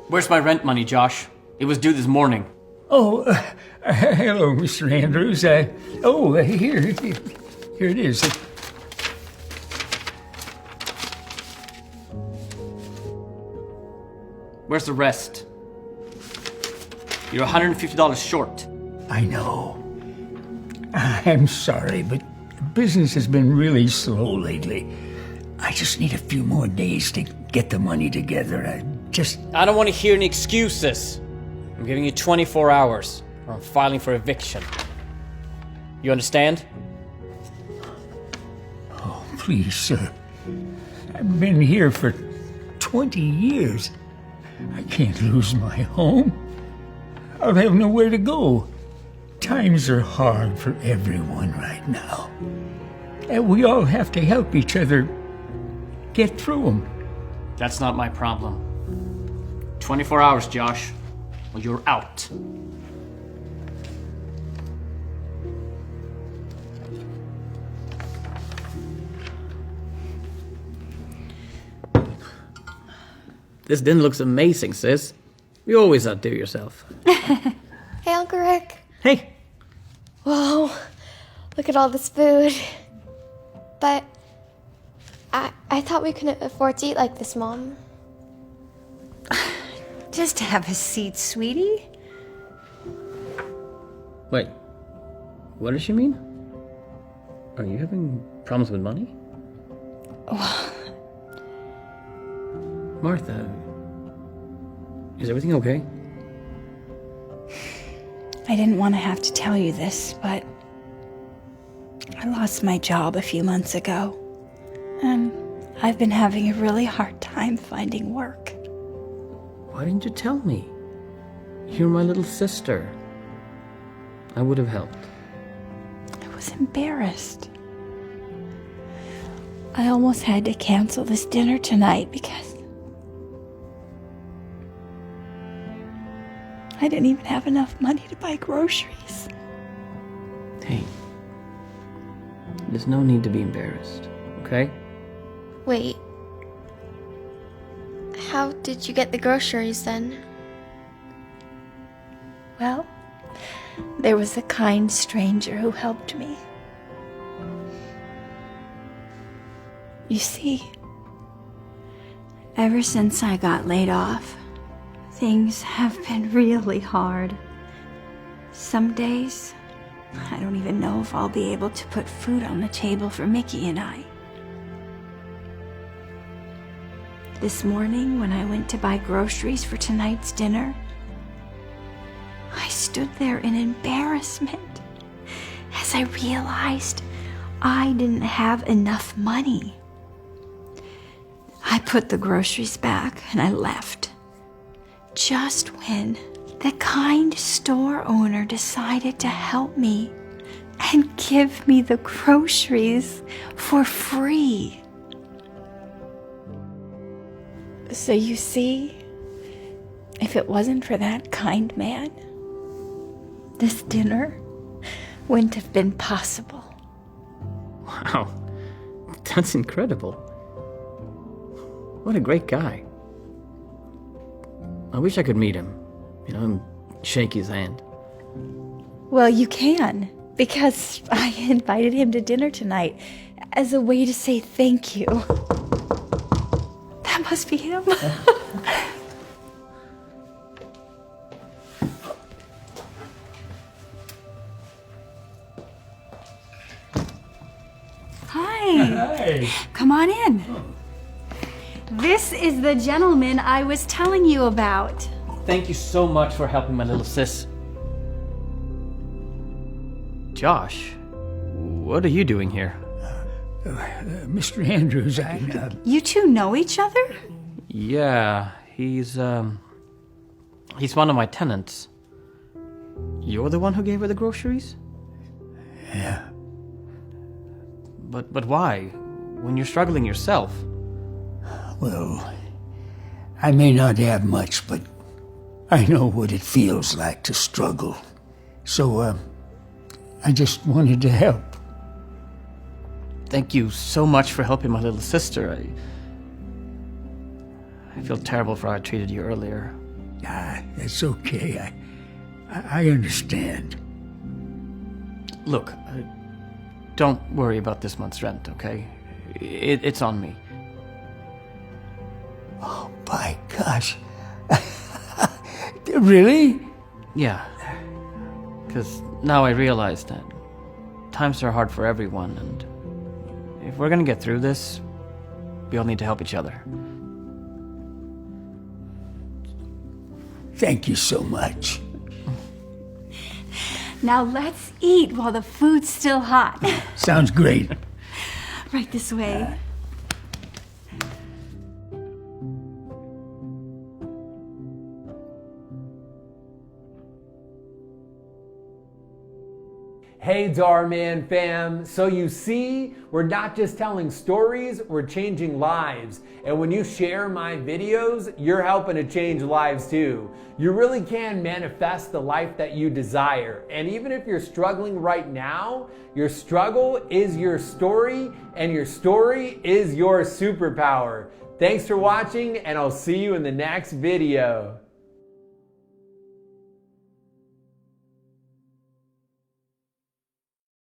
Where's my rent money, Josh? It was due this morning. Oh, hello, Mr. Andrews. Here it is. Where's the rest? You're $150 short. I know. I'm sorry, but business has been really slow lately. I just need a few more days to get the money together. I don't want to hear any excuses. I'm giving you 24 hours, or I'm filing for eviction. You understand? Oh, please, sir. I've been here for 20 years. I can't lose my home. I'll have nowhere to go. Times are hard for everyone right now. And we all have to help each other get through them. That's not my problem. 24 hours, Josh, or you're out. This dinner looks amazing, sis. You always outdo yourself. Hey, Uncle Rick. Hey. Whoa, look at all this food. But I thought we couldn't afford to eat like this, Mom. Just have a seat, sweetie. Wait, what does she mean? Are you having problems with money? Martha, is everything okay? I didn't want to have to tell you this, but I lost my job a few months ago, and I've been having a really hard time finding work. Why didn't you tell me? You're my little sister. I would have helped. I was embarrassed. I almost had to cancel this dinner tonight because I didn't even have enough money to buy groceries. Hey, there's no need to be embarrassed, okay? Wait. How did you get the groceries then? Well, there was a kind stranger who helped me. You see, ever since I got laid off, things have been really hard. Some days, I don't even know if I'll be able to put food on the table for Mickey and I. This morning, when I went to buy groceries for tonight's dinner, I stood there in embarrassment as I realized I didn't have enough money. I put the groceries back and I left. Just when the kind store owner decided to help me and give me the groceries for free. So you see, if it wasn't for that kind man, this dinner wouldn't have been possible. Wow, that's incredible. What a great guy. I wish I could meet him, and shake his hand. Well, you can, because I invited him to dinner tonight as a way to say thank you. That must be him. Hi. Hi. Come on in. This is the gentleman I was telling you about. Thank you so much for helping my little sis. Josh, what are you doing here? Mr. Andrews, You two know each other? Yeah, he's one of my tenants. You're the one who gave her the groceries? Yeah. But why? When you're struggling yourself? Well, I may not have much, but I know what it feels like to struggle. So, I just wanted to help. Thank you so much for helping my little sister. I feel terrible for how I treated you earlier. It's okay. I understand. Look, don't worry about this month's rent, okay? It's on me. Oh, by gosh. Really? Yeah. Because now I realize that times are hard for everyone, and if we're gonna get through this, we all need to help each other. Thank you so much. Now let's eat while the food's still hot. Sounds great. Right this way. Hey Darman fam, so you see, we're not just telling stories, we're changing lives. And when you share my videos, you're helping to change lives too. You really can manifest the life that you desire. And even if you're struggling right now, your struggle is your story, and your story is your superpower. Thanks for watching, and I'll see you in the next video.